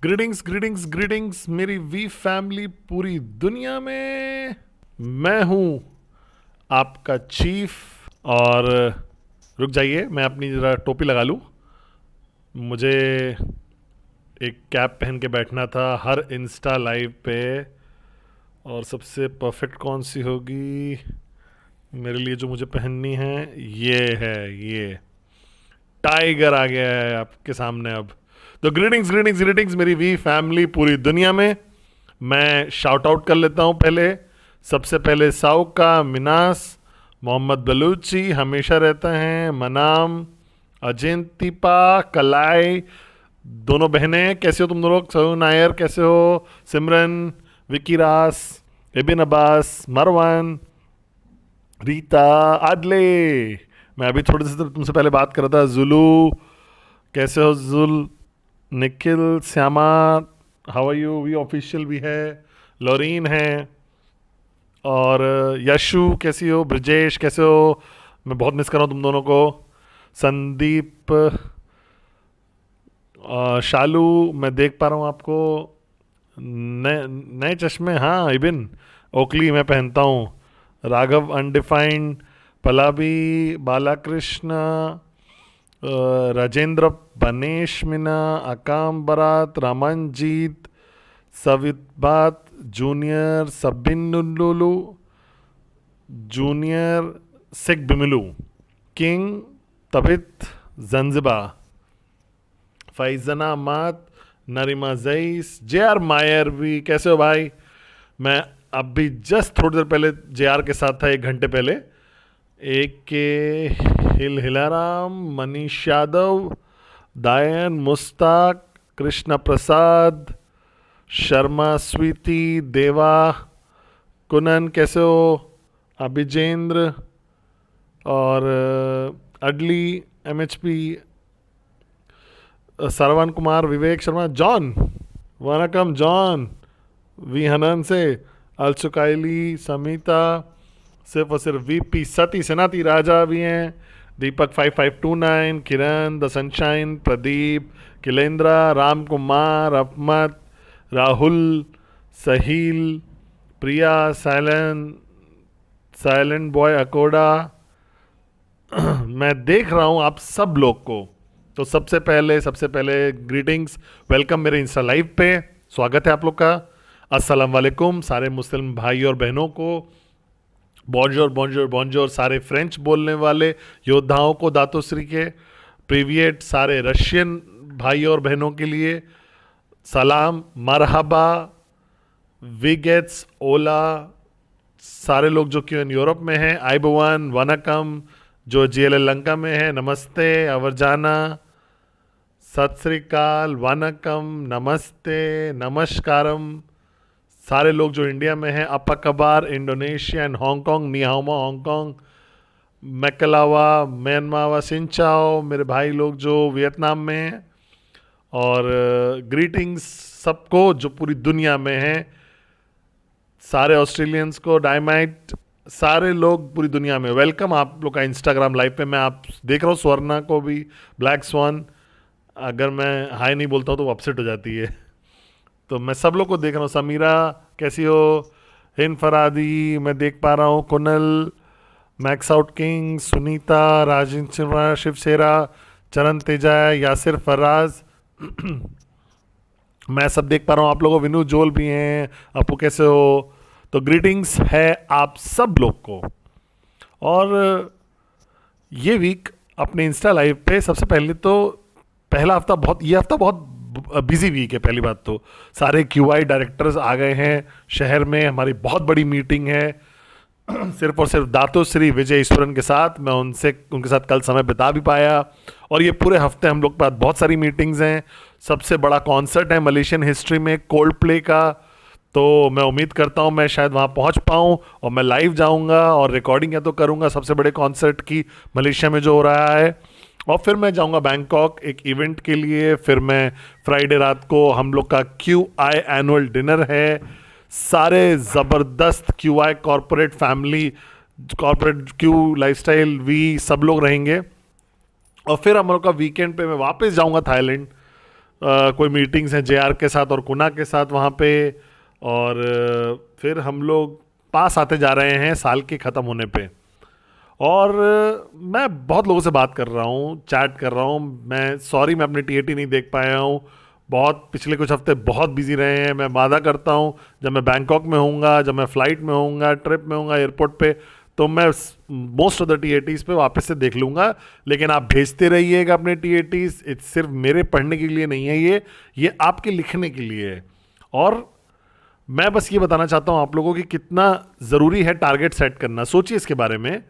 Greetings greetings greetings मेरी we family पूरी दुनिया में। मैं हूं आपका चीफ। और रुक जाइए, मैं अपनी ज़रा टोपी लगा लूं। मुझे एक कैप पहन के बैठना था हर इंस्टा लाइव पे। और सबसे परफेक्ट कौन सी होगी मेरे लिए जो मुझे पहननी है? ये है, ये टाइगर आ गया है आपके सामने अब। तो ग्रीटिंग्स ग्रीटिंग्स ग्रीटिंग्स मेरी वी फैमिली पूरी दुनिया में। मैं शाउट आउट कर लेता हूं पहले। सबसे पहले साउका, मिनास, मोहम्मद बलूची हमेशा रहता है, मनाम, अजिंतिपा, कलाई, दोनों बहनें कैसे हो तुम लोग? सहू नायर कैसे हो? सिमरन, विकी रास, इबिन अब्बास, मरवान, रीता, आदले। मैं अभी थोड़ी देर से तुमसे पहले बात कर रहा था। जुलू कैसे हो? जुल, Nikhil, Shyama, how are you? वी ऑफिशियल भी है, लोरीन है, और यशु कैसी हो? ब्रजेश कैसे हो? मैं बहुत मिस कर रहा हूँ तुम दोनों को। संदीप, शालू, मैं देख पा रहा हूँ आपको। नए नए चश्मे, हाँ इबिन ओकली मैं पहनता हूँ। राघव अनडिफाइंड, पलाबी, बालाकृष्ण, राजेंद्र, बनेश मीना, अकाम बरात, रामनजीत, सवित जूनियर, सबिन लुलू, जूनियर, सिख बिमिलू, किंग, तबित, जंजिबा, फैजना मात, नरीमा जईस, जे आर मायर भी कैसे हो भाई? मैं अभी जस्ट थोड़ी देर पहले जे आर के साथ था, 1 घंटे पहले। एक के हिलाराम, मनीष यादव, दायन, मुस्ताक, कृष्ण प्रसाद, शर्मा, स्वीति, देवा, कुनन कैसे हो? अभिजेंद्र, और अडली, एमएचपी, सरवन कुमार, विवेक शर्मा, जॉन, वनकम जॉन, वी हनन से, अलसुकाइली, समीता, सिर्फ और सिर्फ वीपी सती सनाती राजा भी हैं, दीपक 5529, किरण, द सनशाइन, प्रदीप, किलेंद्रा, राम कुमार, अहमद, राहुल, सहील, प्रिया, साइलेंट बॉय, अकोडा। मैं देख रहा हूँ आप सब लोग को। तो सबसे पहले ग्रीटिंग्स, वेलकम मेरे इंस्टा लाइव पे। स्वागत है आप लोग का। अस्सलाम वालेकुम सारे मुस्लिम भाई और बहनों को। बॉन्जोर बॉन्जोर बॉन्जोर सारे फ्रेंच बोलने वाले योद्धाओं को, दातोश्री के। प्रीवियट सारे रशियन भाई और बहनों के लिए सलाम, मरहबा, विगेट्स, ओला, सारे लोग जो कि यूरोप में हैं, आइबवान, वनकम, जो जीएल लंका में है, नमस्ते, अवरजाना, सत श्रीकाल, वनकम, नमस्ते, नमस्कारम। सारे लोग जो इंडिया में हैं, अपकबार, इंडोनेशिया एंड हांगकांग, निहाओमा हांगकांग, मैकलावा, म्यांमार, सिंचाओ, मेरे भाई लोग जो वियतनाम में हैं। और ग्रीटिंग्स सबको जो पूरी दुनिया में हैं, सारे ऑस्ट्रेलियंस को, डायमाइट, सारे लोग पूरी दुनिया में वेलकम आप लोग का इंस्टाग्राम लाइव पे। मैं आप देख रहा हूँ, स्वर्णा को भी, ब्लैक स्वान, अगर मैं हाई नहीं बोलता हूँ तो वो अपसेट हो जाती है। तो मैं सब लोग को देख रहा हूँ। समीरा कैसी हो? हिंद फरादी मैं देख पा रहा हूँ, Kunal, max out king, Sunita, Rajendra, शिवसेरा, चरण तेजा, यासिर फराज, मैं सब देख पा रहा हूँ आप लोगों को। विनू जोल भी हैं, अपू कैसे हो? तो ग्रीटिंग्स है आप सब लोग को। और ये वीक अपने इंस्टा लाइव पे सबसे पहले तो पहला हफ्ता बहुत, ये हफ्ता बहुत बिजी वीक है। पहली बात तो सारे क्यूआई डायरेक्टर्स आ गए हैं शहर में, हमारी बहुत बड़ी मीटिंग है सिर्फ और सिर्फ दातोश्री विजय ईश्वरन के साथ। मैं उनके साथ कल समय बिता भी पाया। और ये पूरे हफ्ते हम लोग के पास बहुत सारी मीटिंग्स हैं। सबसे बड़ा कॉन्सर्ट है मलेशियन हिस्ट्री में, कोल्ड प्ले का। तो मैं उम्मीद करता हूँ मैं शायद वहाँ पहुँच पाऊँ, और मैं लाइव जाऊँगा और रिकॉर्डिंग या तो करूँगा सबसे बड़े कॉन्सर्ट की मलेशिया में जो हो रहा है। और फिर मैं जाऊँगा बैंकॉक एक इवेंट के लिए। फिर मैं फ्राइडे रात को, हम लोग का क्यू आई एनुअल डिनर है, सारे ज़बरदस्त क्यू आई कॉरपोरेट फैमिली, कॉरपोरेट क्यू लाइफस्टाइल वी सब लोग रहेंगे। और फिर हम लोग का वीकेंड पे मैं वापस जाऊंगा थाईलैंड, कोई मीटिंग्स हैं जेआर के साथ और कुना के साथ वहाँ पे, और फिर हम लोग पास आते जा रहे हैं साल के ख़त्म होने पे। और मैं बहुत लोगों से बात कर रहा हूँ, चैट कर रहा हूँ। मैं सॉरी, मैं अपनी टीएटी नहीं देख पाया हूँ, बहुत पिछले कुछ हफ्ते बहुत बिजी रहे हैं। मैं वादा करता हूँ जब मैं बैंकॉक में होऊंगा, जब मैं फ़्लाइट में होऊंगा, ट्रिप में होऊंगा, एयरपोर्ट पे, तो मैं मोस्ट ऑफ द टीएटीज़ पे वापस से देख लूँगा। लेकिन आप भेजते रहिएगा अपने टीएटीज़, सिर्फ मेरे पढ़ने के लिए नहीं है, ये आपके लिखने के लिए है। और मैं बस ये बताना चाहता हूँ आप लोगों की कितना ज़रूरी है टारगेट सेट करना। सोचिए इसके बारे में।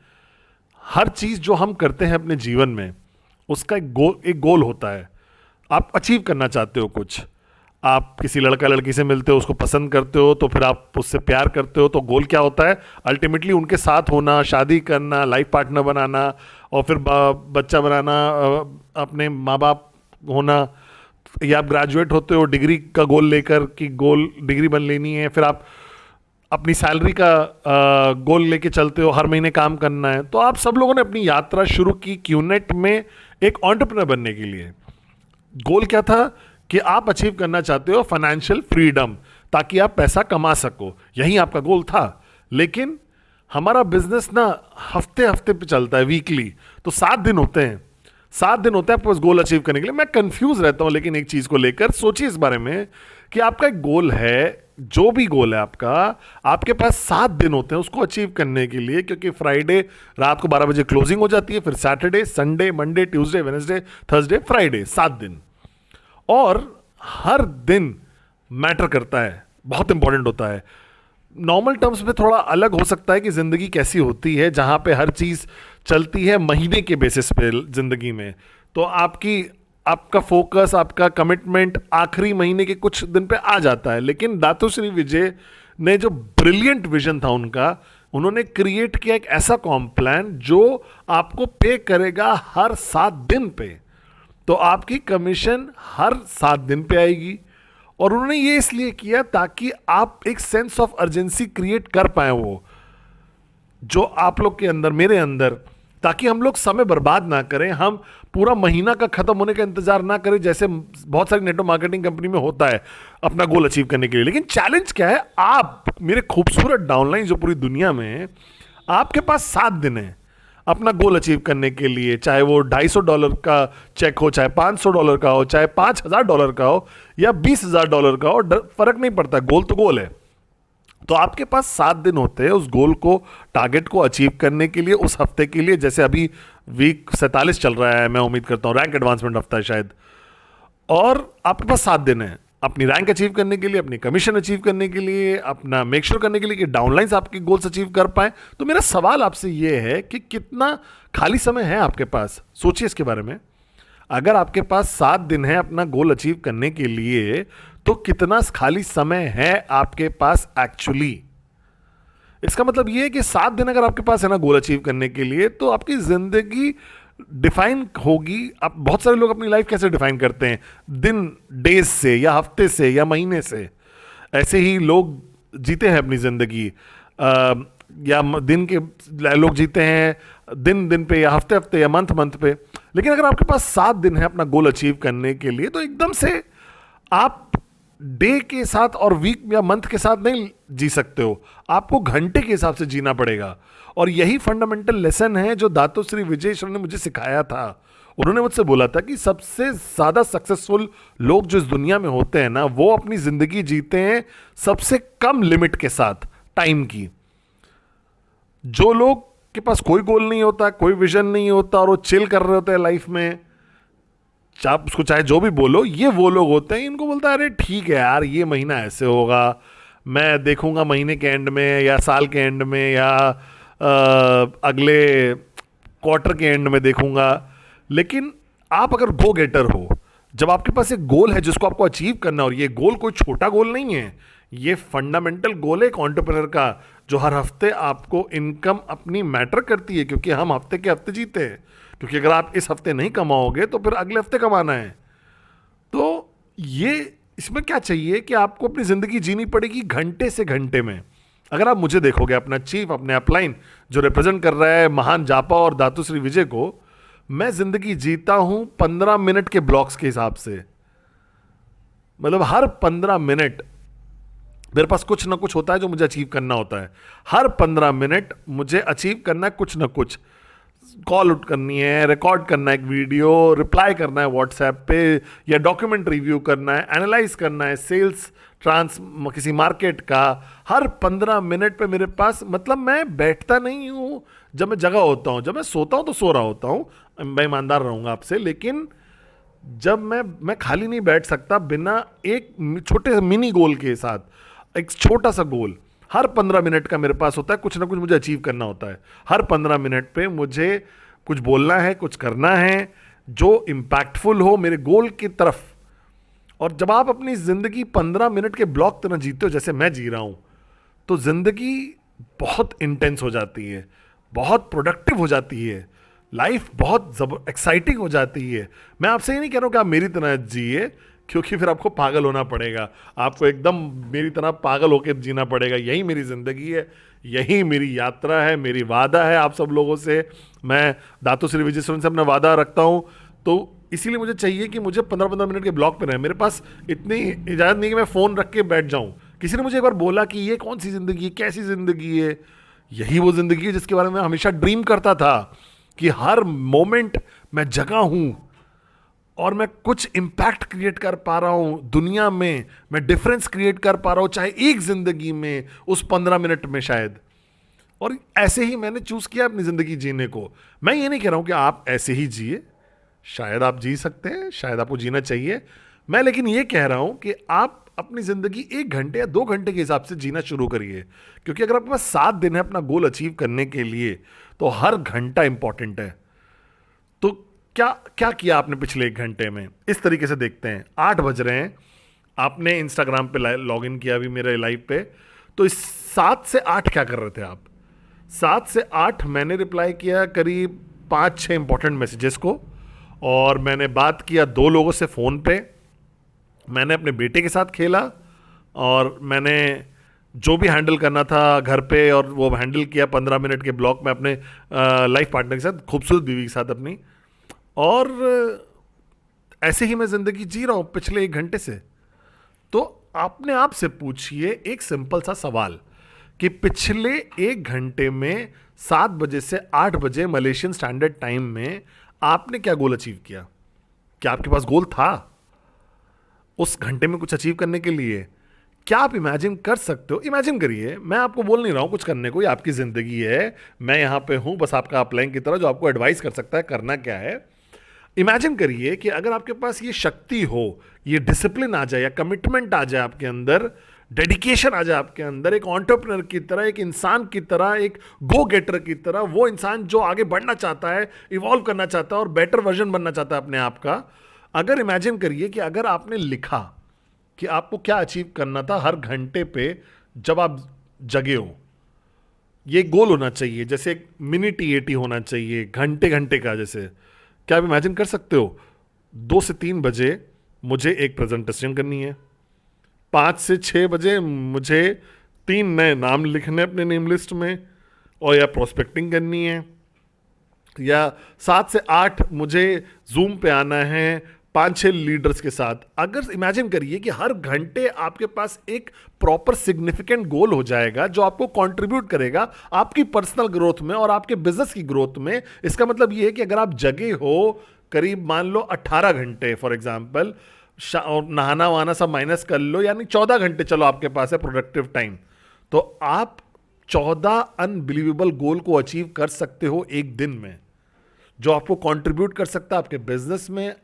हर चीज़ जो हम करते हैं अपने जीवन में, उसका एक गोल होता है। आप अचीव करना चाहते हो कुछ, आप किसी लड़का लड़की से मिलते हो, उसको पसंद करते हो, तो फिर आप उससे प्यार करते हो, तो गोल क्या होता है? अल्टीमेटली उनके साथ होना, शादी करना, लाइफ पार्टनर बनाना, और फिर बच्चा बनाना, अपने माँ बाप होना। या आप ग्रेजुएट होते हो डिग्री का गोल लेकर कि गोल डिग्री बन लेनी है, फिर आप अपनी सैलरी का गोल लेके चलते हो, हर महीने काम करना है। तो आप सब लोगों ने अपनी यात्रा शुरू की क्यूनेट में एक एंटरप्रेन्योर बनने के लिए। गोल क्या था? कि आप अचीव करना चाहते हो फाइनेंशियल फ्रीडम, ताकि आप पैसा कमा सको, यही आपका गोल था। लेकिन हमारा बिजनेस ना हफ्ते हफ्ते पे चलता है, वीकली, तो 7 दिन होते हैं। 7 दिन होते हैं आपके पास गोल अचीव करने के लिए। मैं कंफ्यूज रहता हूं लेकिन एक चीज को लेकर, सोचिए इस बारे में कि आपका एक गोल है, जो भी गोल है आपका, आपके पास 7 दिन होते हैं उसको अचीव करने के लिए। क्योंकि फ्राइडे रात को 12 बजे क्लोजिंग हो जाती है, फिर Saturday, Sunday, Monday, Tuesday, Wednesday, Thursday, Friday, 7 दिन। और हर दिन मैटर करता है, बहुत इंपॉर्टेंट होता है। नॉर्मल टर्म्स में थोड़ा अलग हो सकता है कि ज़िंदगी कैसी होती है, जहाँ पे हर चीज़ चलती है महीने के बेसिस पे ज़िंदगी में। तो आपका फोकस, आपका कमिटमेंट आखिरी महीने के कुछ दिन पे आ जाता है। लेकिन दातुश्री विजय ने जो ब्रिलियंट विजन था उनका, उन्होंने क्रिएट किया एक ऐसा कॉम्प्लान जो आपको पे करेगा हर 7 दिन पे। तो आपकी कमीशन हर 7 दिन पे आएगी। और उन्होंने ये इसलिए किया ताकि आप एक सेंस ऑफ अर्जेंसी क्रिएट कर पाए, वो जो आप लोग के अंदर, मेरे अंदर, ताकि हम लोग समय बर्बाद ना करें, हम पूरा महीना का खत्म होने का इंतजार ना करें जैसे बहुत सारी नेटवर्क मार्केटिंग कंपनी में होता है अपना गोल अचीव करने के लिए। लेकिन चैलेंज क्या है? आप मेरे खूबसूरत डाउनलाइन जो पूरी दुनिया में है, आपके पास 7 दिन है अपना गोल अचीव करने के लिए। चाहे वो $250 का चेक हो, चाहे $500 का हो, चाहे $5000 का हो, या $20000 का हो, फर्क नहीं पड़ता, गोल तो गोल है। तो आपके पास 7 दिन होते हैं उस गोल को, टारगेट को अचीव करने के लिए, उस हफ्ते के लिए। जैसे अभी वीक 47 चल रहा है, मैं उम्मीद करता हूँ रैंक एडवांसमेंट हफ्ता है शायद। और आपके पास 7 दिन है अपनी रैंक अचीव करने के लिए, अपनी कमीशन अचीव करने के लिए, अपना मेक श्योर करने के लिए कि डाउनलाइंस आपके गोल्स अचीव कर पाए। तो मेरा सवाल आपसे ये है कि कितना खाली समय है आपके पास? सोचिए इसके बारे में। अगर आपके पास 7 दिन है अपना गोल अचीव करने के लिए, तो कितना खाली समय है आपके पास एक्चुअली? इसका मतलब ये है कि 7 दिन अगर आपके पास है ना गोल अचीव करने के लिए, तो आपकी जिंदगी डिफाइन होगी। आप, बहुत सारे लोग अपनी लाइफ कैसे डिफाइन करते हैं? दिन, डेज से, या हफ्ते से, या महीने से। ऐसे ही लोग जीते हैं अपनी जिंदगी, या दिन के लोग जीते हैं दिन दिन पे, या हफ्ते हफ्ते, या मंथ मंथ पे। लेकिन अगर आपके पास 7 दिन है अपना गोल अचीव करने के लिए, तो एकदम से आप डे के साथ और वीक या मंथ के साथ नहीं जी सकते हो, आपको घंटे के हिसाब से जीना पड़ेगा। और यही फंडामेंटल लेसन है जो दातुश्री विजय सर ने मुझे सिखाया था। उन्होंने मुझसे बोला था कि सबसे ज़्यादा सक्सेसफुल लोग जो इस दुनिया में होते हैं ना, वो अपनी ज़िंदगी जीते हैं सबसे कम लिमिट के साथ, टाइम की। जो लोग के पास कोई गोल नहीं होता, कोई विजन नहीं होता, और वो चिल कर रहे होते हैं लाइफ में, आप उसको चाहे जो भी बोलो, ये वो लोग होते हैं। इनको बोलता है अरे ठीक है यार, ये महीना ऐसे होगा, मैं देखूंगा महीने के एंड में, या साल के एंड में, या अगले क्वार्टर के एंड में देखूंगा। लेकिन आप अगर गो गेटर हो, जब आपके पास एक गोल है जिसको आपको अचीव करना, और ये गोल कोई छोटा गोल नहीं है, ये फंडामेंटल गोल है एक एंटरप्रेन्योर का, जो हर हफ्ते आपको इनकम अपनी मैटर करती है। क्योंकि हम हफ्ते के हफ्ते जीते हैं, क्योंकि अगर आप इस हफ्ते नहीं कमाओगे तो फिर अगले हफ्ते कमाना है। तो ये, इसमें क्या चाहिए कि आपको अपनी ज़िंदगी जीनी पड़ेगी घंटे से घंटे में। अगर आप मुझे देखोगे, अपना चीफ, अपने अपलाइन जो रिप्रेजेंट कर रहा है महान जापा और दातुश्री विजय को, मैं ज़िंदगी जीता हूँ 15 मिनट के ब्लॉक्स के हिसाब से। मतलब हर 15 मिनट मेरे पास कुछ ना कुछ होता है जो मुझे अचीव करना होता है। हर 15 मिनट मुझे अचीव करना है कुछ ना कुछ। कॉल आउट करनी है, रिकॉर्ड करना है एक वीडियो, रिप्लाई करना है व्हाट्सएप पे, या डॉक्यूमेंट रिव्यू करना है, एनालाइज करना है सेल्स ट्रांस किसी मार्केट का। हर 15 मिनट पे मेरे पास, मतलब मैं बैठता नहीं हूँ जब मैं जगह होता हूँ, जब मैं सोता हूँ तो सो रहा होता हूँ, मैं ईमानदार रहूँगा आपसे। लेकिन जब मैं खाली नहीं बैठ सकता बिना एक छोटे से मिनी गोल के साथ। एक छोटा सा गोल हर 15 मिनट का मेरे पास होता है, कुछ ना कुछ मुझे अचीव करना होता है। हर 15 मिनट पे मुझे कुछ बोलना है, कुछ करना है जो इम्पैक्टफुल हो मेरे गोल की तरफ। और जब आप अपनी जिंदगी 15 मिनट के ब्लॉक तरह जीते हो जैसे मैं जी रहा हूं, तो जिंदगी बहुत इंटेंस हो जाती है, बहुत प्रोडक्टिव हो जाती है, लाइफ बहुत एक्साइटिंग हो जाती है। मैं आपसे ये नहीं कह रहा हूं कि आप मेरी तरह जिए, क्योंकि फिर आपको पागल होना पड़ेगा, आपको एकदम मेरी तरह पागल होकर जीना पड़ेगा। यही मेरी ज़िंदगी है, यही मेरी यात्रा है, मेरी वादा है आप सब लोगों से। मैं दातु श्री विजय से अपना वादा रखता हूँ। तो इसीलिए मुझे चाहिए कि मुझे 15-15 मिनट के ब्लॉक पे रहे। मेरे पास इतनी इजाज़त नहीं कि मैं फ़ोन रख के बैठ जाऊँ। किसी ने मुझे एक बार बोला कि ये कौन सी ज़िंदगी है, कैसी ज़िंदगी है। यही वो ज़िंदगी है जिसके बारे में हमेशा ड्रीम करता था, कि हर मोमेंट मैं जगह हूँ और मैं कुछ इम्पैक्ट क्रिएट कर पा रहा हूँ दुनिया में, मैं डिफरेंस क्रिएट कर पा रहा हूँ, चाहे एक ज़िंदगी में, उस 15 मिनट में शायद। और ऐसे ही मैंने चूज़ किया अपनी ज़िंदगी जीने को। मैं ये नहीं कह रहा हूँ कि आप ऐसे ही जिए, शायद आप जी सकते हैं, शायद आपको जीना चाहिए। मैं लेकिन ये कह रहा हूँ कि आप अपनी ज़िंदगी 1 घंटे या 2 घंटे के हिसाब से जीना शुरू करिए। क्योंकि अगर आपके पास 7 दिन है अपना गोल अचीव करने के लिए, तो हर घंटा इंपॉर्टेंट है। तो क्या क्या किया आपने पिछले 1 घंटे में, इस तरीके से देखते हैं। 8 बज रहे हैं, आपने इंस्टाग्राम पे लॉग इन किया अभी मेरे लाइव पे, तो इस 7 से 8 क्या कर रहे थे आप? 7 से 8 मैंने रिप्लाई किया करीब 5-6 इंपॉर्टेंट मैसेजेस को, और मैंने बात किया 2 लोगों से फ़ोन पे, मैंने अपने बेटे के साथ खेला, और मैंने जो भी हैंडल करना था घर पे, और वो हैंडल किया 15 मिनट के ब्लॉक में अपने लाइफ पार्टनर के साथ, खूबसूरत बीवी के साथ अपनी। और ऐसे ही मैं ज़िंदगी जी रहा हूँ पिछले 1 घंटे से। तो आपने आप से पूछिए एक सिंपल सा सवाल, कि पिछले 1 घंटे में 7 बजे से 8 बजे मलेशियन स्टैंडर्ड टाइम में आपने क्या गोल अचीव किया? क्या आपके पास गोल था उस घंटे में कुछ अचीव करने के लिए? क्या आप इमेजिन कर सकते हो? इमेजिन करिए, मैं आपको बोल नहीं रहा हूं कुछ करने को, ये आपकी जिंदगी है, मैं यहां पे हूं बस आपका अपलाइन की तरह जो आपको एडवाइस कर सकता है करना क्या है। इमेजिन करिए कि अगर आपके पास ये शक्ति हो, ये डिसिप्लिन आ जाए, या कमिटमेंट आ जाए आपके अंदर, डेडिकेशन आ जाए आपके अंदर, एक एंटरप्रेन्योर की तरह, एक इंसान की तरह, एक गो गेटर की तरह, वो इंसान जो आगे बढ़ना चाहता है, इवॉल्व करना चाहता है और बेटर वर्जन बनना चाहता है अपने आप का। अगर इमेजिन करिए कि अगर आपने लिखा कि आपको क्या अचीव करना था हर घंटे पे जब आप जगे हो, ये गोल होना चाहिए, जैसे एक मिनी टी होना चाहिए घंटे घंटे का। जैसे क्या आप इमेजिन कर सकते हो? 2 से 3 बजे मुझे एक प्रेजेंटेशन करनी है, 5 से 6 बजे मुझे 3 नए नाम लिखने अपने नेम लिस्ट में, और या प्रोस्पेक्टिंग करनी है, या 7 से 8 मुझे जूम पे आना है 5-6 लीडर्स के साथ। अगर इमेजिन करिए कि हर घंटे आपके पास एक प्रॉपर सिग्निफिकेंट गोल हो जाएगा जो आपको कंट्रीब्यूट करेगा आपकी पर्सनल ग्रोथ में और आपके बिजनेस की ग्रोथ में। इसका मतलब ये है कि अगर आप जगे हो करीब मान लो 18 घंटे फॉर एग्जाम्पल, और नहाना वहाना सब माइनस कर लो, यानी 14 घंटे चलो आपके पास है प्रोडक्टिव टाइम, तो आप 14 अनबिलीवेबल गोल को अचीव कर सकते हो एक दिन में, जो आपको कंट्रीब्यूट कर सकता है आपके बिजनेस में,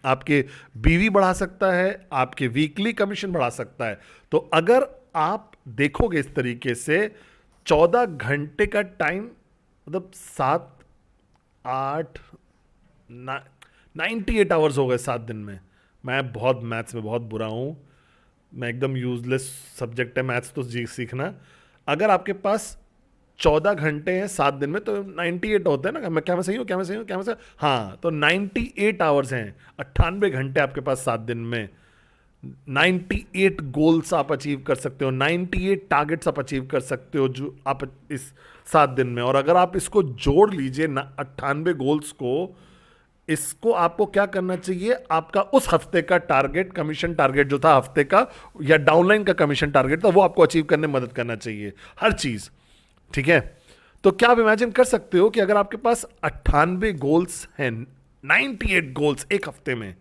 आपके बीवी बढ़ा सकता है, आपके वीकली कमीशन बढ़ा सकता है। तो अगर आप देखोगे इस तरीके से, 14 घंटे का टाइम मतलब 7-8 98 आवर्स हो गए 7 दिन में। मैं बहुत मैथ्स में बहुत बुरा हूँ, मैं एकदम यूजलेस सब्जेक्ट है मैथ्स तो सीखना। अगर आपके पास 14 घंटे हैं 7 दिन में, तो 98 होते हैं ना, क्या मैं सही हूँ, क्या मैं सही हूँ, क्या मैं सही? हाँ, तो 98 आवर्स हैं, 98 घंटे आपके पास 7 दिन में। 98 गोल्स आप अचीव कर सकते हो, 98 टारगेट्स आप अचीव कर सकते हो जो आप इस 7 दिन में। और अगर आप इसको जोड़ लीजिए 98 गोल्स को इसको आपको क्या करना चाहिए, आपका उस हफ्ते का टारगेट, कमीशन टारगेट जो था हफ्ते का, या डाउनलाइन का कमीशन टारगेट था, वो आपको अचीव करने में मदद करना चाहिए हर चीज। ठीक है, तो क्या आप इमेजिन कर सकते हो कि अगर आपके पास 98 गोल्स हैं, 98 गोल्स एक हफ्ते में,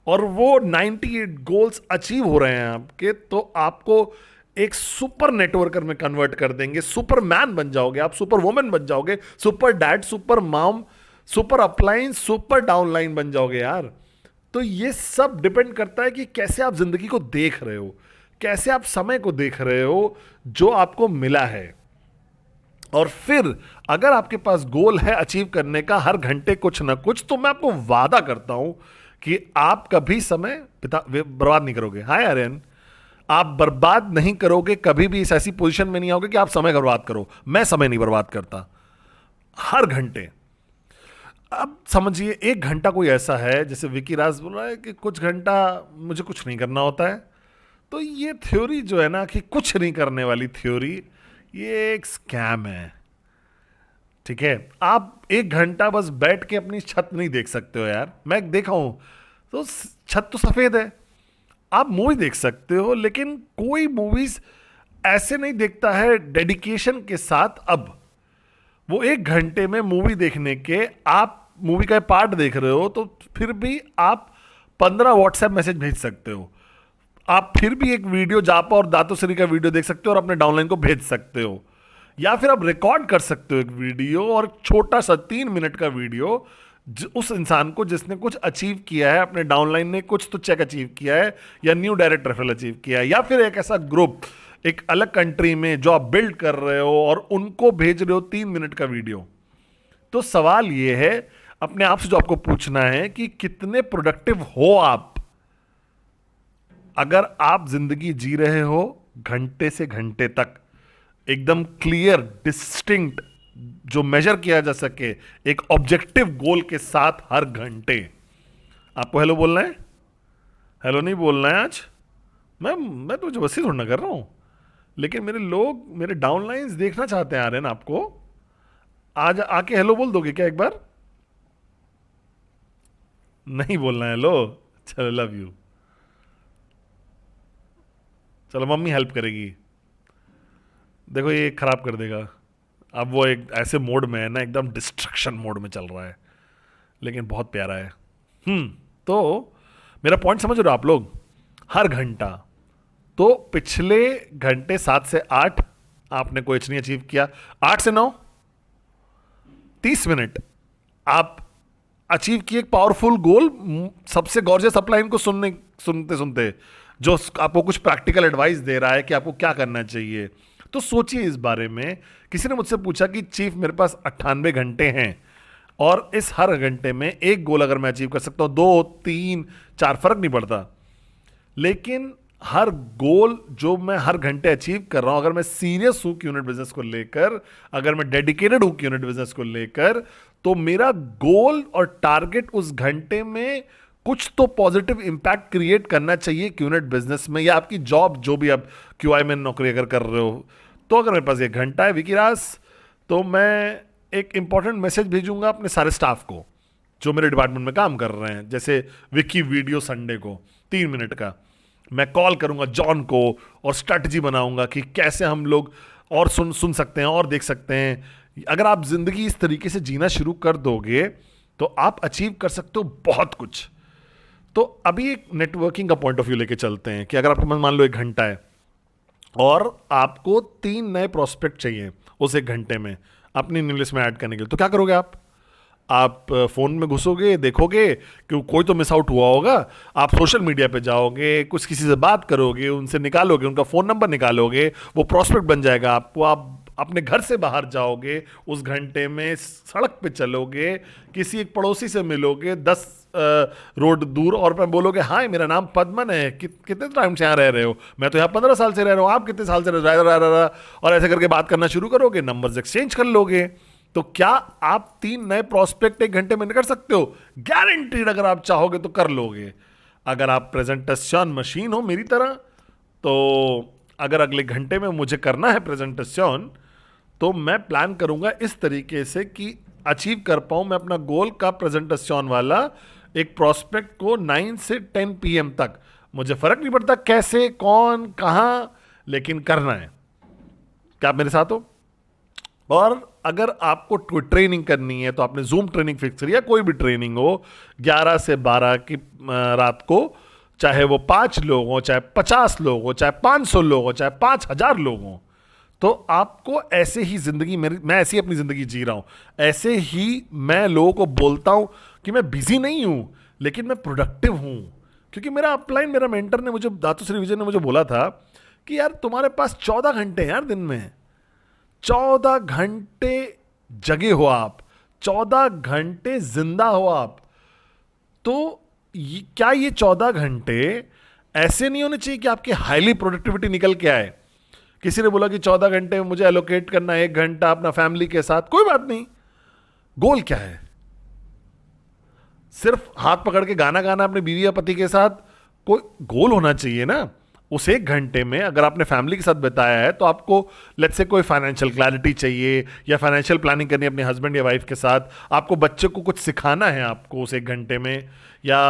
और वो 98 गोल्स अचीव हो रहे हैं आपके, तो आपको एक सुपर नेटवर्कर में कन्वर्ट कर देंगे, सुपरमैन बन जाओगे आप, सुपर वुमन बन जाओगे, super dad, super mom, super upline, super downline बन जाओगे यार। तो ये सब डिपेंड करता है कि कैसे आप जिंदगी को देख रहे हो, कैसे आप समय को देख रहे हो जो आपको मिला है। और फिर अगर आपके पास गोल है अचीव करने का हर घंटे कुछ ना कुछ, तो मैं आपको वादा करता हूं कि आप कभी समय बर्बाद नहीं करोगे। हाय आर्यन, आप बर्बाद नहीं करोगे, कभी भी इस ऐसी पोजीशन में नहीं आओगे कि आप समय बर्बाद करो। मैं समय नहीं बर्बाद करता हर घंटे। अब समझिए, एक घंटा कोई ऐसा है, जैसे विकी राज बोल रहा है कि कुछ घंटा मुझे कुछ नहीं करना होता है, तो ये थ्योरी जो है ना कि कुछ नहीं करने वाली थ्योरी, ये एक स्कैम है। ठीक है, आप एक घंटा बस बैठ के अपनी छत नहीं देख सकते हो यार। मैं देखा हूं तो छत तो सफेद है, आप मूवी देख सकते हो, लेकिन कोई मूवीज ऐसे नहीं देखता है डेडिकेशन के साथ। अब वो एक घंटे में मूवी देखने के, आप मूवी का पार्ट देख रहे हो तो फिर भी आप 15 व्हाट्सएप मैसेज भेज सकते हो, आप फिर भी एक वीडियो जापा और दातोश्री का वीडियो देख सकते हो और अपने डाउनलाइन को भेज सकते हो, या फिर आप रिकॉर्ड कर सकते हो एक वीडियो, और छोटा सा 3 मिनट का वीडियो उस इंसान को जिसने कुछ अचीव किया है, अपने डाउनलाइन ने कुछ तो चेक अचीव किया है, या न्यू डायरेक्ट रेफरल अचीव किया है, या फिर एक ऐसा ग्रुप एक अलग कंट्री में जो आप बिल्ड कर रहे हो और उनको भेज रहे हो 3 मिनट का वीडियो। तो सवाल यह है अपने आप से जो आपको पूछना है कि कितने प्रोडक्टिव हो आप। अगर आप जिंदगी जी रहे हो घंटे से घंटे तक, एकदम क्लियर डिस्टिंक्ट, जो मेजर किया जा सके, एक ऑब्जेक्टिव गोल के साथ हर घंटे आपको हेलो बोलना है। हेलो नहीं बोलना है आज, मैं तो जबरदस्ती थोड़ा ना कर रहा हूं, लेकिन मेरे लोग, मेरे डाउनलाइंस देखना चाहते हैं आ रहे हैं आपको। आज आके हेलो बोल दोगे क्या एक बार? नहीं बोलना है हेलो, चलो लव यू, चलो मम्मी हेल्प करेगी। देखो ये खराब कर देगा। अब वो एक ऐसे मोड में है ना, एकदम डिस्ट्रक्शन मोड में चल रहा है, लेकिन बहुत प्यारा है। तो मेरा पॉइंट समझ रहे हो आप लोग? हर घंटा, तो पिछले घंटे 7 से 8 आपने कोई नहीं अचीव किया, 8 से 9 30 मिनट आप अचीव किए एक पावरफुल गोल, सबसे गॉर्जियस अपलाइन को सुनते सुनते, जो आपको कुछ प्रैक्टिकल एडवाइस दे रहा है कि आपको क्या करना चाहिए। तो सोचिए इस बारे में। किसी ने मुझसे पूछा कि चीफ मेरे पास 98 घंटे हैं और इस हर घंटे में एक गोल अगर मैं अचीव कर सकता हूं, 2 3 4 फर्क नहीं पड़ता, लेकिन हर गोल जो मैं हर घंटे अचीव कर रहा हूं, अगर मैं सीरियस हूं कि यूनिट बिजनेस को लेकर, अगर मैं डेडिकेटेड हूं कि यूनिट बिजनेस को लेकर, तो मेरा गोल और टारगेट उस घंटे में कुछ तो पॉजिटिव इंपैक्ट क्रिएट करना चाहिए यूनिट बिजनेस में, या आपकी जॉब जो भी आप क्यूआई में नौकरी अगर कर रहे हो। तो अगर मेरे पास 1 घंटा है विकीराज, तो मैं एक इंपॉर्टेंट मैसेज भेजूंगा अपने सारे स्टाफ को जो मेरे डिपार्टमेंट में काम कर रहे हैं। जैसे विकी वीडियो संडे को 3 मिनट का, मैं कॉल करूंगा जॉन को और स्ट्रैटेजी बनाऊंगा कि कैसे हम लोग और सुन सकते हैं और देख सकते हैं। अगर आप जिंदगी इस तरीके से जीना शुरू कर दोगे तो आप अचीव कर सकते हो बहुत कुछ। तो अभी एक नेटवर्किंग का पॉइंट ऑफ व्यू लेके चलते हैं कि अगर आपको मान लो 1 घंटा है और आपको 3 नए प्रोस्पेक्ट चाहिए उस 1 घंटे में अपनी न्यू लिस्ट में ऐड करने के लिए, तो क्या करोगे आप फोन में घुसोगे, देखोगे कि कोई तो मिस आउट हुआ होगा, आप सोशल मीडिया पे जाओगे, कुछ किसी से बात करोगे, उनसे निकालोगे, उनका फोन नंबर निकालोगे, वो प्रोस्पेक्ट बन जाएगा आपको। आप अपने घर से बाहर जाओगे, उस घंटे में सड़क पे चलोगे, किसी एक पड़ोसी से मिलोगे 10 रोड दूर, और मैं बोलोगे हाय मेरा नाम पद्मन है, कितने टाइम से यहाँ रह रहे हो? मैं तो यहाँ 15 साल से रह रहा हूँ, आप कितने साल से रह रहे? और ऐसे करके बात करना शुरू करोगे, नंबर्स एक्सचेंज कर लोगे। तो क्या आप 3 नए प्रोस्पेक्ट 1 घंटे में कर सकते हो? गारंटीड, अगर आप चाहोगे तो कर लोगे। अगर आप प्रेजेंटेशन मशीन हो मेरी तरह, तो अगर अगले घंटे में मुझे करना है प्रेजेंटेशन, तो मैं प्लान करूंगा इस तरीके से कि अचीव कर पाऊं मैं अपना गोल का प्रेजेंटेशन वाला एक प्रोस्पेक्ट को 9 से 10 PM तक, मुझे फर्क नहीं पड़ता कैसे, कौन, कहां, लेकिन करना है। क्या आप मेरे साथ हो? और अगर आपको ट्रेनिंग करनी है तो आपने जूम ट्रेनिंग फिक्स करी, या कोई भी ट्रेनिंग हो 11 से 12 की रात को, चाहे वो 5 लोग हो, चाहे 50 लोग हो, चाहे 500 लोग हो, चाहे 5000 लोग हो, तो आपको ऐसे ही जिंदगी, मैं ऐसी अपनी जिंदगी जी रहा हूं, ऐसे ही मैं लोगों को बोलता हूं कि मैं बिजी नहीं हूं लेकिन मैं प्रोडक्टिव हूं। क्योंकि मेरा अपलाइन, मेरा मेंटर ने मुझे, दातुश्री विजय ने मुझे बोला था कि यार तुम्हारे पास 14 घंटे हैं यार दिन में, 14 घंटे जगे हो आप, 14 घंटे जिंदा हो आप। तो क्या ये 14 घंटे ऐसे नहीं होने चाहिए कि आपकी हाईली प्रोडक्टिविटी निकल के आए? किसी ने बोला कि 14 घंटे मुझे एलोकेट करना है, 1 घंटा अपना फैमिली के साथ, कोई बात नहीं। गोल क्या है? सिर्फ हाथ पकड़ के गाना गाना अपने बीवी या पति के साथ? कोई गोल होना चाहिए ना। उस 1 घंटे में अगर आपने फैमिली के साथ बिताया है तो आपको लेट्स से कोई फाइनेंशियल क्लैरिटी चाहिए, या फाइनेंशियल प्लानिंग करनी है अपने हस्बैंड या वाइफ के साथ, आपको बच्चे को कुछ सिखाना है आपको उस 1 घंटे में, या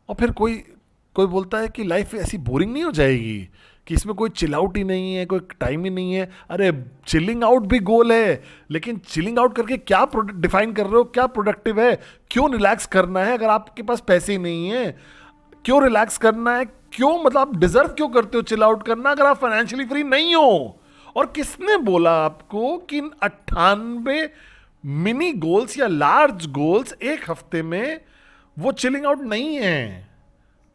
और फिर कोई कोई बोलता है कि लाइफ ऐसी बोरिंग नहीं हो जाएगी कि इसमें कोई चिल आउट ही नहीं है, कोई टाइम ही नहीं है। अरे चिलिंग आउट भी गोल है, लेकिन चिलिंग आउट करके क्या डिफाइन कर रहे हो, क्या प्रोडक्टिव है? क्यों रिलैक्स करना है अगर आपके पास पैसे ही नहीं है? क्यों रिलैक्स करना है? क्यों, मतलब आप डिजर्व क्यों करते हो चिल आउट करना अगर आप फाइनेंशियली फ्री नहीं हो? और किसने बोला आपको कि 98 मिनी गोल्स या लार्ज गोल्स 1 हफ्ते में वो चिलिंग आउट नहीं है?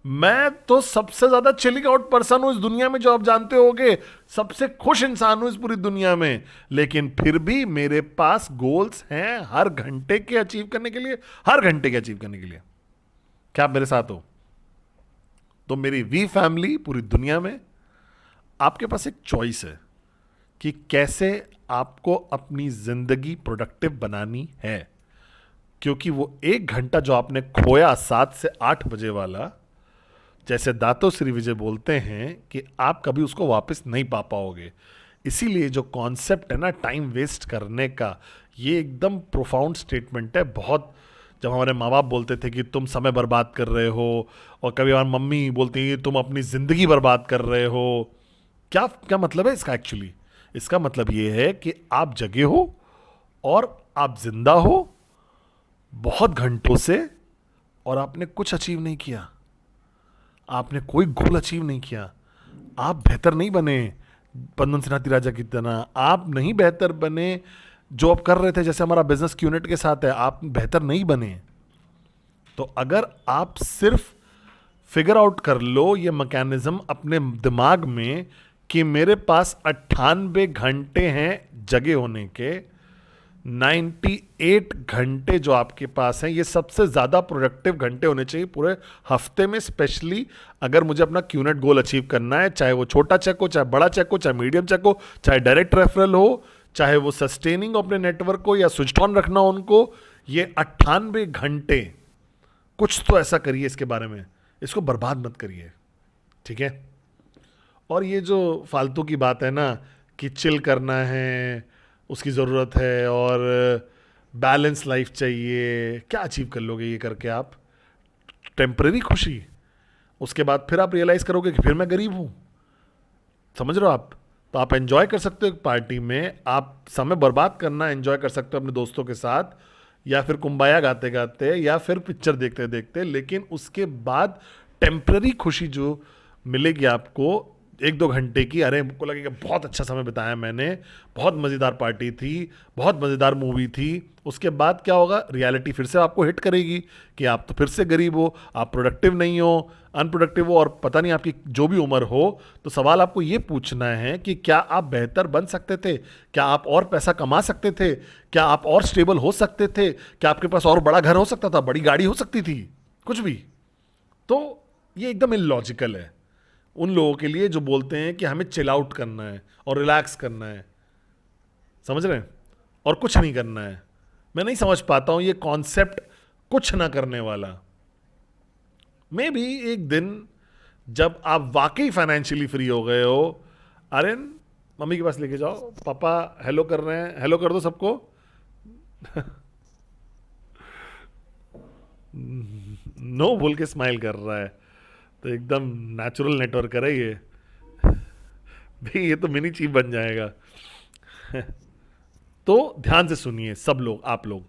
मैं तो सबसे ज्यादा चिलिंग आउट पर्सन हूं इस दुनिया में, जो आप जानते होगे, सबसे खुश इंसान हूं इस पूरी दुनिया में। लेकिन फिर भी मेरे पास गोल्स हैं हर घंटे के अचीव करने के लिए, हर घंटे के अचीव करने के लिए। क्या आप मेरे साथ हो? तो मेरी वी फैमिली पूरी दुनिया में, आपके पास एक चॉइस है कि कैसे आपको अपनी जिंदगी प्रोडक्टिव बनानी है। क्योंकि वो 1 घंटा जो आपने खोया 7 से 8 बजे वाला, जैसे दातुश्री विजय बोलते हैं कि आप कभी उसको वापस नहीं पा पाओगे। इसीलिए जो कॉन्सेप्ट है ना टाइम वेस्ट करने का, ये एकदम प्रोफाउंड स्टेटमेंट है बहुत। जब हमारे माँ बाप बोलते थे कि तुम समय बर्बाद कर रहे हो, और कभी हमारी मम्मी बोलती है तुम अपनी ज़िंदगी बर्बाद कर रहे हो, क्या क्या मतलब है इसका? एक्चुअली इसका मतलब ये है कि आप जगे हो और आप जिंदा हो बहुत घंटों से, और आपने कुछ अचीव नहीं किया, आपने कोई गोल अचीव नहीं किया, आप बेहतर नहीं बने पद्मन सिन्हा राजा की तरह, आप नहीं बेहतर बने जो आप कर रहे थे, जैसे हमारा बिजनेस क्यूनेट के साथ है, आप बेहतर नहीं बने। तो अगर आप सिर्फ फिगर आउट कर लो ये मैकेनिज्म अपने दिमाग में कि मेरे पास 98 घंटे हैं जगे होने के, 98 घंटे जो आपके पास हैं ये सबसे ज़्यादा प्रोडक्टिव घंटे होने चाहिए पूरे हफ्ते में। स्पेशली अगर मुझे अपना क्यूनेट गोल अचीव करना है, चाहे वो छोटा चेक हो, चाहे बड़ा चेक हो, चाहे मीडियम चेक हो, चाहे डायरेक्ट रेफरल हो, चाहे वो सस्टेनिंग अपने नेटवर्क को या स्विच ऑन रखना हो उनको, ये 98 घंटे कुछ तो ऐसा करिए इसके बारे में, इसको बर्बाद मत करिए, ठीक है? और ये जो फालतू की बात है ना कि चिल करना है, उसकी ज़रूरत है, और बैलेंस लाइफ चाहिए, क्या अचीव कर लोगे ये करके आप? टेम्परेरी खुशी, उसके बाद फिर आप रियलाइज़ करोगे कि फिर मैं गरीब हूँ। समझ रहे हो आप? तो आप एंजॉय कर सकते हो एक पार्टी में, आप समय बर्बाद करना एंजॉय कर सकते हो अपने दोस्तों के साथ, या फिर कुंबाया गाते गाते, या फिर पिक्चर देखते देखते, लेकिन उसके बाद टेम्पररी खुशी जो मिलेगी आपको 1-2 घंटे की, अरे हमको लगेगा बहुत अच्छा समय बिताया मैंने, बहुत मज़ेदार पार्टी थी, बहुत मज़ेदार मूवी थी। उसके बाद क्या होगा? रियलिटी फिर से आपको हिट करेगी कि आप तो फिर से गरीब हो, आप प्रोडक्टिव नहीं हो, अनप्रोडक्टिव हो, और पता नहीं आपकी जो भी उम्र हो। तो सवाल आपको ये पूछना है कि क्या आप बेहतर बन सकते थे? क्या आप और पैसा कमा सकते थे? क्या आप और स्टेबल हो सकते थे? क्या आपके पास और बड़ा घर हो सकता था, बड़ी गाड़ी हो सकती थी, कुछ भी? तो ये एकदम इलॉजिकल है उन लोगों के लिए जो बोलते हैं कि हमें चिल आउट करना है और रिलैक्स करना है, समझ रहे हैं, और कुछ नहीं करना है। मैं नहीं समझ पाता हूं ये कॉन्सेप्ट कुछ ना करने वाला। मे भी एक दिन जब आप वाकई फाइनेंशियली फ्री हो गए हो, अरे मम्मी के पास लेके जाओ, पापा हेलो कर रहे हैं, हेलो कर दो सबको, नो बोल के स्माइल कर रहा है, तो एकदम नेचुरल नेटवर्क है ये भाई, ये तो मिनी चीफ बन जाएगा। तो ध्यान से सुनिए सब लोग, आप लोग,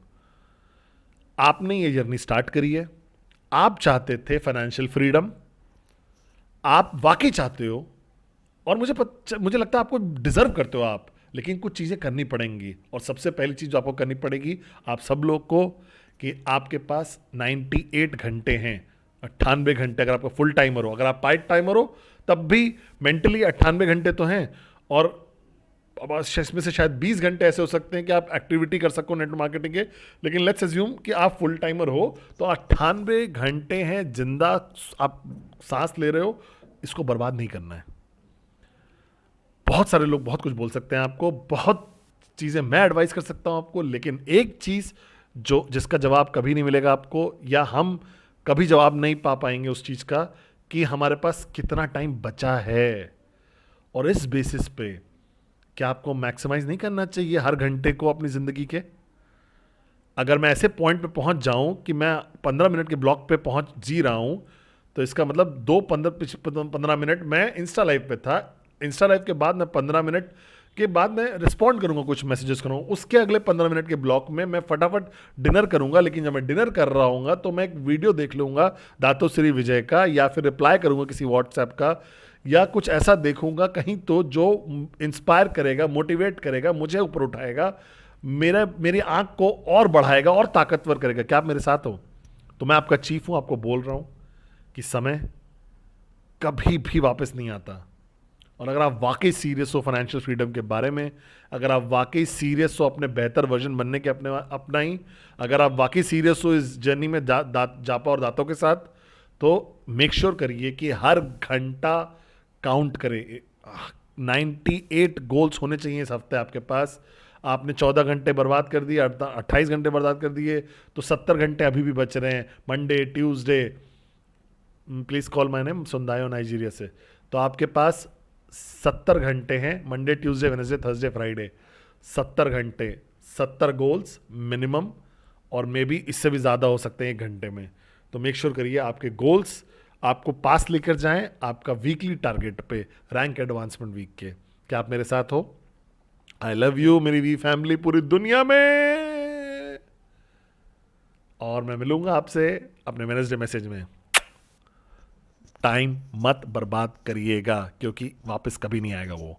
आपने ये जर्नी स्टार्ट करी है, आप चाहते थे फाइनेंशियल फ्रीडम, आप वाकई चाहते हो, और मुझे लगता है आपको डिजर्व करते हो आप, लेकिन कुछ चीज़ें करनी पड़ेंगी। और सबसे पहली चीज़ जो आपको करनी पड़ेगी आप सब लोग को, कि आपके पास 98 घंटे हैं, 98 घंटे। अगर आपका फुल टाइमर हो, अगर आप पार्ट टाइमर हो तब भी मेंटली 98 घंटे तो हैं। और अब इसमें से शायद 20 घंटे ऐसे हो सकते हैं कि आप एक्टिविटी कर सको नेटवर्क मार्केटिंग के, लेकिन लेट्स अज्यूम कि आप फुल टाइमर हो, तो 98 घंटे हैं जिंदा, आप सांस ले रहे हो, इसको बर्बाद नहीं करना है। बहुत सारे लोग बहुत कुछ बोल सकते हैं आपको, बहुत चीज़ें मैं एडवाइस कर सकता हूं आपको, लेकिन एक चीज़ जो जिसका जवाब कभी नहीं मिलेगा आपको, या हम कभी जवाब नहीं पा पाएंगे उस चीज़ का, कि हमारे पास कितना टाइम बचा है। और इस बेसिस पे क्या आपको मैक्सिमाइज नहीं करना चाहिए हर घंटे को अपनी ज़िंदगी के? अगर मैं ऐसे पॉइंट पे पहुंच जाऊं कि मैं 15 मिनट के ब्लॉक पे पहुंच जी रहा हूं, तो इसका मतलब 15 मिनट मैं इंस्टा लाइव पे था, इंस्टा लाइव के बाद मैं 15 मिनट के बाद मैं रिस्पॉन्ड करूंगा, कुछ मैसेजेस करूंगा, उसके अगले 15 मिनट के ब्लॉक में मैं फटाफट डिनर करूंगा। लेकिन जब मैं डिनर कर रहा हूँ तो मैं एक वीडियो देख लूंगा दातो श्री विजय का, या फिर रिप्लाई करूंगा किसी व्हाट्सएप का, या कुछ ऐसा देखूंगा कहीं तो जो इंस्पायर करेगा, मोटिवेट करेगा, मुझे ऊपर उठाएगा, मेरी आंख को और बढ़ाएगा और ताकतवर करेगा। क्या आप मेरे साथ हो? तो मैं आपका चीफ हूं, आपको बोल रहा हूं कि समय कभी भी वापस नहीं आता। और अगर आप वाकई सीरियस हो फाइनेंशियल फ्रीडम के बारे में, अगर आप वाकई सीरियस हो अपने बेहतर वर्जन बनने के अपना ही, अगर आप वाकई सीरियस हो इस जर्नी में जापा और दांतों के साथ, तो मेक श्योर करिए कि हर घंटा काउंट करे। 98 गोल्स होने चाहिए इस हफ्ते आपके पास। आपने 14 घंटे बर्बाद कर दिए, 28 घंटे बर्बाद कर दिए, तो 70 घंटे अभी भी बच रहे हैं। Monday, Tuesday, please call my name, सुंदायो नाइजीरिया से। तो आपके पास 70 घंटे हैं, Monday, Tuesday, Wednesday, Thursday, Friday, 70 घंटे, 70 गोल्स मिनिमम, और मे बी इससे भी ज़्यादा हो सकते हैं 1 घंटे में। तो मेक श्योर करिए आपके गोल्स आपको पास लेकर जाएं आपका वीकली टारगेट पे, रैंक एडवांसमेंट वीक के। क्या आप मेरे साथ हो? आई लव यू मेरी वी फैमिली पूरी दुनिया में, और मैं मिलूंगा आपसे अपने वेडनेसडे मैसेज में। टाइम मत बर्बाद करिएगा, क्योंकि वापस कभी नहीं आएगा वो।